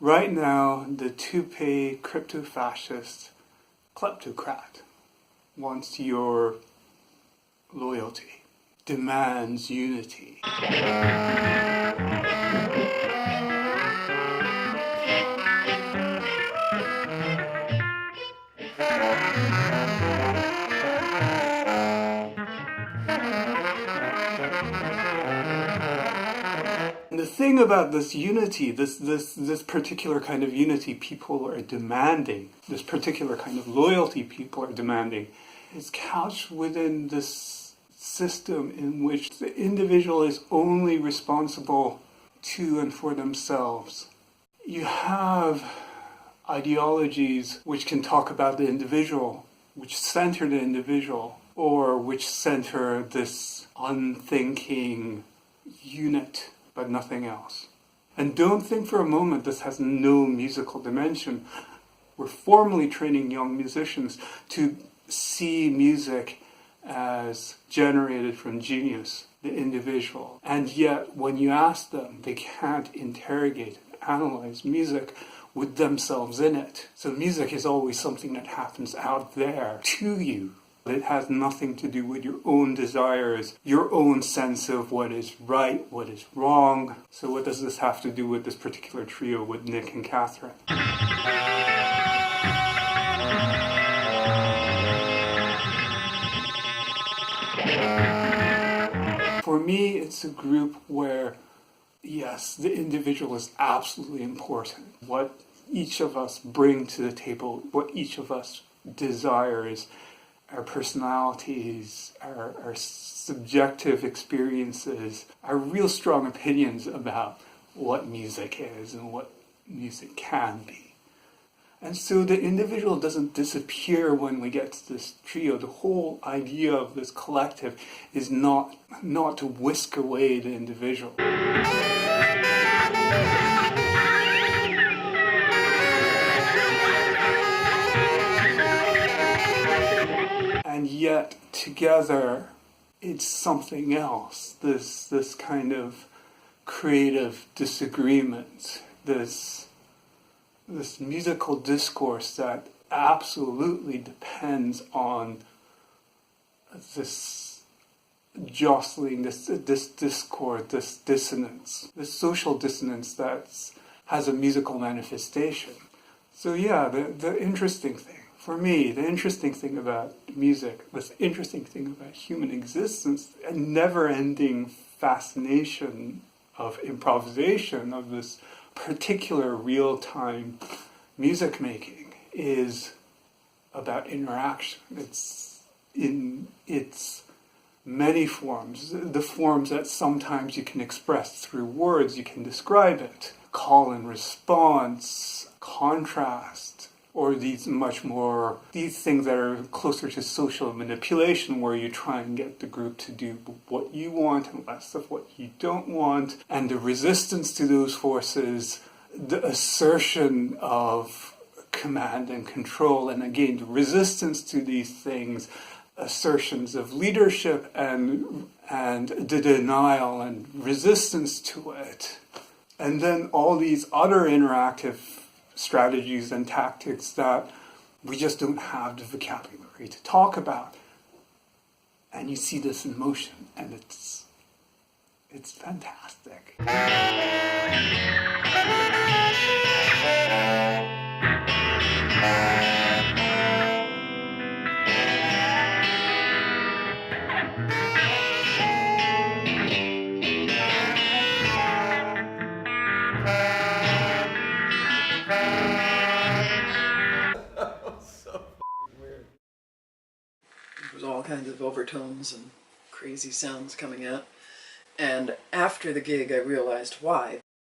Right now, the toupee crypto-fascist kleptocrat wants your loyalty, demands unity. And the thing about this unity, this particular kind of unity people are demanding, this particular kind of loyalty people are demanding, is couched within this system in which the individual is only responsible to and for themselves. You have ideologies which can talk about the individual, which center the individual, or which center this unthinking unit, but nothing else. And don't think for a moment this has no musical dimension. We're formally training young musicians to see music as generated from genius, the individual. And yet, when you ask them, they can't interrogate and analyze music with themselves in it. So music is always something that happens out there to you. It has nothing to do with your own desires, your own sense of what is right, what is wrong. So what does this have to do with this particular trio with Nick and Catherine? For me, it's a group where, yes, the individual is absolutely important. What each of us bring to the table, what each of us desires, our personalities, our subjective experiences, our real strong opinions about what music is and what music can be. And so the individual doesn't disappear when we get to this trio. The whole idea of this collective is not to whisk away the individual. And yet, together, it's something else. This kind of creative disagreement, this musical discourse that absolutely depends on this jostling, this discord, this dissonance, this social dissonance that has a musical manifestation. So yeah, the interesting thing, for me, the interesting thing about music, the interesting thing about human existence, a never-ending fascination of improvisation, of this particular real-time music making, is about interaction. It's in its many forms, the forms that sometimes you can express through words, you can describe it, call and response, contrast, or these things that are closer to social manipulation, where you try and get the group to do what you want and less of what you don't want, and the resistance to those forces, the assertion of command and control, and again, the resistance to these things, assertions of leadership and the denial and resistance to it. And then all these other interactive strategies and tactics that we just don't have the vocabulary to talk about. And you see this in motion, and it's fantastic. All kinds of overtones and crazy sounds coming out. And after the gig, I realized why.